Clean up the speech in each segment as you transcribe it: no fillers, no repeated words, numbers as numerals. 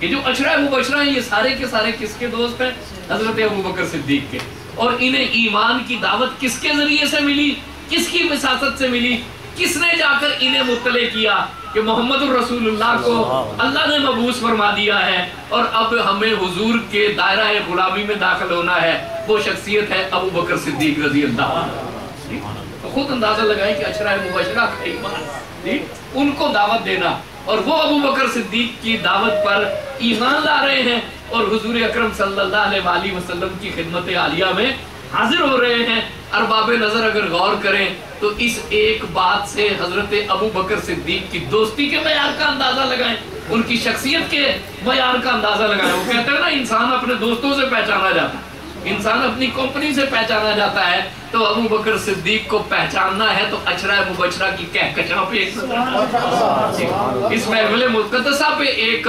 کہ جو عشرہ مبشرہ ہیں یہ سارے کے سارے کس کے دوست ہیں؟ حضرت ابوبکر صدیق کے. اور انہیں ایمان کی دعوت کس کے ذریعے سے ملی؟ کس کی وساطت سے ملی؟ کس نے جا کر انہیں مطلع کیا کہ محمد الرسول اللہ کو اللہ نے مبعوث فرما دیا ہے اور اب ہمیں حضور کے دائرہ غلامی میں داخل ہونا ہے؟ وہ شخصیت ہے ابوبکر صدیق رضی اللہ عنہ. تو خود اندازہ لگائیں کہ عشرہ مبشرہ کا ایمان، ان کو دعوت دینا، اور وہ ابوبکر صدیق کی دعوت پر ایمان لا رہے ہیں اور حضور اکرم صلی اللہ علیہ وآلہ وسلم کی خدمت عالیہ میں حاضر ہو رہے ہیں. ارباب نظر اگر غور کریں تو اس ایک بات سے حضرت ابوبکر صدیق کی دوستی کے معیار کا اندازہ لگائیں، ان کی شخصیت کے معیار کا اندازہ لگائیں. وہ کہتے ہیں نا انسان اپنے دوستوں سے پہچانا جاتا ہے، انسان اپنی کمپنی سے پہچانا جاتا ہے، تو ابوبکر صدیق کو پہچاننا ہے تو عشرہ مبشرہ کی کہکشاں پہ ایک نظر، اس محفل مقدسہ پہ ایک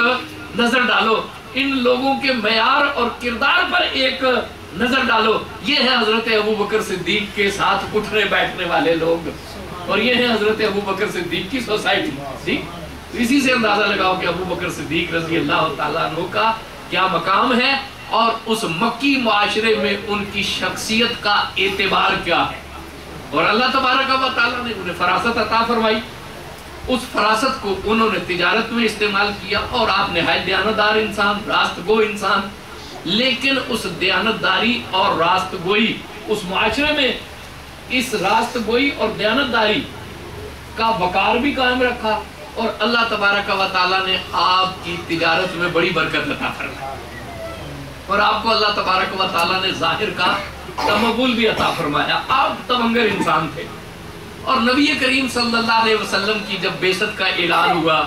نظر ڈالو، ان لوگوں کے معیار اور کردار پر ایک نظر ڈالو. یہ ہے حضرت ابوبکر صدیق کے ساتھ اٹھنے بیٹھنے والے لوگ، اور یہ ہے حضرت ابوبکر صدیق کی سوسائٹی. اسی سے اندازہ لگاؤ کہ ابوبکر صدیق رضی اللہ تعالیٰ عنہ کا کیا مقام ہے اور اس مکی معاشرے میں ان کی شخصیت کا اعتبار کیا ہے. اور اللہ تبارک و تعالیٰ نے انہیں فراست عطا فرمائی، اس فراست کو انہوں نے تجارت میں استعمال کیا، اور آپ نہایت دیانتدار انسان، راست گو انسان، لیکن اس دیانتداری اور راست گوئی، اس معاشرے میں اس راست گوئی اور دیانتداری کا وقار بھی قائم رکھا، اور اللہ تبارک و تعالیٰ نے آپ کی تجارت میں بڑی برکت عطا فرمائی، اور آپ کو اللہ تبارک و تعالیٰ نے ظاہر کا تمول بھی عطا فرمایا. آپ تمنگر انسان تھے، اور نبی کریم صلی اللہ علیہ وسلم کی جب بعثت کا اعلان ہوا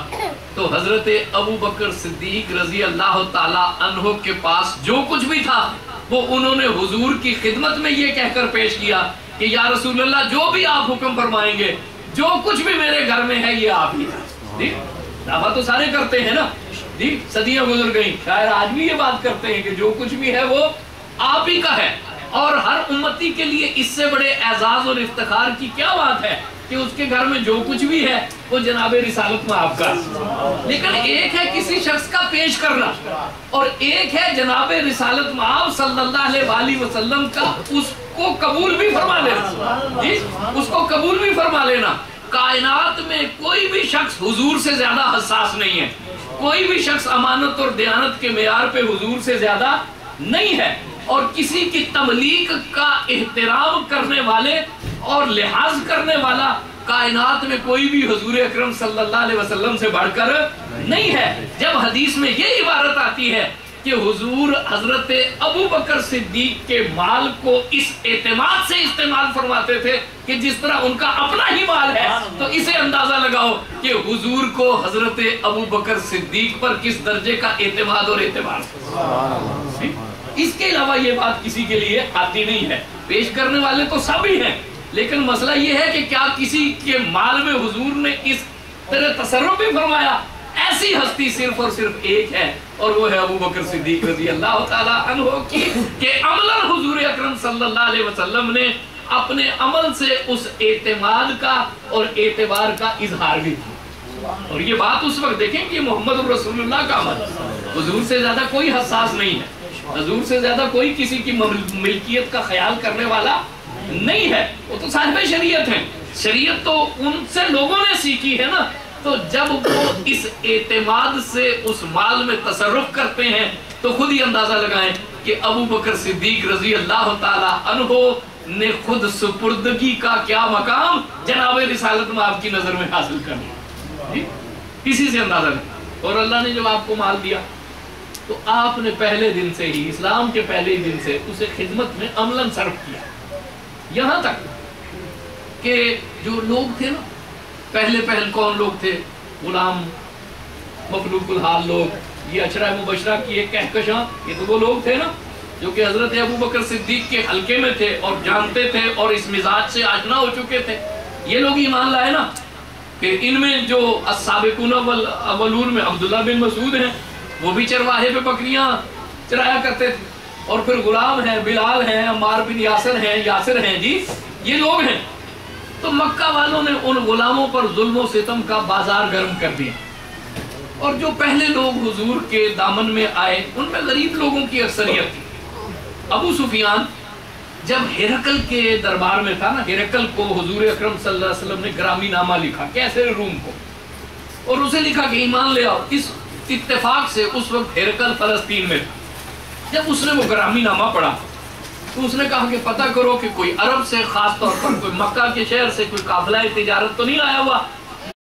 تو حضرت ابوبکر صدیق رضی اللہ تعالیٰ عنہ کے پاس جو کچھ بھی تھا وہ انہوں نے حضور کی خدمت میں یہ کہہ کر پیش کیا کہ یا رسول اللہ جو بھی آپ حکم فرمائیں گے، جو کچھ بھی میرے گھر میں ہے یہ آپ ہی ہے. دعویٰ تو سارے کرتے ہیں نا، صدیاں گزر گئیں، شاید آج بھی یہ بات کرتے ہیں کہ جو کچھ بھی ہے وہ آپ ہی کا ہے. اور ہر امتی کے لیے اس سے بڑے اعزاز اور افتخار کی کیا بات ہے کہ اس کے گھر میں جو کچھ بھی ہے وہ جناب رسالت میں آپ کا. لیکن ایک ہے کسی شخص کا پیش کرنا، اور ایک ہے جناب رسالت میں آپ صلی اللہ علیہ وآلہ وسلم کا اس کو قبول بھی فرما لینا. اس کو قبول بھی فرما لینا. کائنات میں کوئی بھی شخص حضور سے زیادہ حساس نہیں ہے، کوئی بھی شخص امانت اور دیانت کے معیار پہ حضور سے زیادہ نہیں ہے، اور کسی کی تملیک کا احترام کرنے والے اور لحاظ کرنے والا کائنات میں کوئی بھی حضور اکرم صلی اللہ علیہ وسلم سے بڑھ کر نہیں ہے. جب حدیث میں یہ عبارت آتی ہے کہ حضور حضرت ابوبکر صدیق کے مال کو اس اعتماد سے استعمال فرماتے تھے کہ جس طرح ان کا اپنا ہی مال ہے، تو اسے اندازہ لگاؤ کہ حضور کو حضرت ابوبکر صدیق پر کس درجے کا اعتماد اور اعتبار. اس کے علاوہ یہ بات کسی کے لیے آتی نہیں ہے. پیش کرنے والے تو سب ہی ہیں، لیکن مسئلہ یہ ہے کہ کیا کسی کے مال میں حضور نے اس طرح تصرف بھی فرمایا؟ ایسی ہستی صرف اور صرف ایک ہے، اور وہ ہے ابوبکر صدیق رضی اللہ تعالیٰ عنہ کی، کہ عملاً حضور اکرم صلی اللہ علیہ وسلم نے اپنے عمل سے اس اعتماد کا اور اعتبار کا اظہار بھی کیا. اور یہ بات اس وقت دیکھیں کہ محمد الرسول اللہ کا عمل، حضور سے زیادہ کوئی حساس نہیں ہے، حضور سے زیادہ کوئی کسی کی ملکیت کا خیال کرنے والا نہیں ہے. وہ تو صاحب شریعت ہیں، شریعت تو ان سے لوگوں نے سیکھی ہے نا. تو جب وہ اس اعتماد سے اس مال میں تصرف کرتے ہیں تو خود ہی اندازہ لگائیں کہ ابوبکر صدیق رضی اللہ تعالی عنہ نے خود سپردگی کا کیا مقام جناب رسالت میں آپ کی نظر میں حاصل کر لیا. اسی سے اندازہ لگائیں. اور اللہ نے جب آپ کو مال دیا تو آپ نے پہلے دن سے ہی، اسلام کے پہلے دن سے اسے خدمت میں عملاً صرف کیا. یہاں تک کہ جو لوگ تھے نا، پہل کون لوگ تھے؟ غلام، مخلوق الحال لوگ. یہ عشرہ مبشرہ کی ایک کہکشاں، یہ تو وہ لوگ تھے نا جو کہ حضرت ابوبکر صدیق کے حلقے میں تھے اور جانتے تھے اور اس مزاج سے آشنا ہو چکے تھے. یہ لوگ ایمان لائے نا کہ ان میں جو السابقون الاولون میں عبداللہ بن مسعود ہیں، وہ بھی چرواہے پہ بکریاں چرایا کرتے تھے. اور پھر غلام ہیں، بلال ہیں، عمار بن یاسر ہیں جی، یہ لوگ ہیں. تو مکہ والوں نے ان غلاموں پر ظلم و ستم کا بازار گرم کر دیا. اور جو پہلے لوگ حضور کے دامن میں آئے ان میں غریب لوگوں کی اکثریت تھی۔ ابو سفیان جب ہرقل کے دربار میں تھا نا، ہرقل کو حضور اکرم صلی اللہ علیہ وسلم نے گرامی نامہ لکھا کیسے روم کو، اور اسے لکھا کہ ایمان لے آؤ۔ اس اتفاق سے اس وقت ہرقل فلسطین میں تھا۔ جب اس نے وہ گرامی نامہ پڑھا تو اس نے کہا کہ پتہ کرو کہ کوئی عرب سے، خاص طور پر کوئی مکہ کے شہر سے کوئی قافلہ تجارت تو نہیں آیا ہوا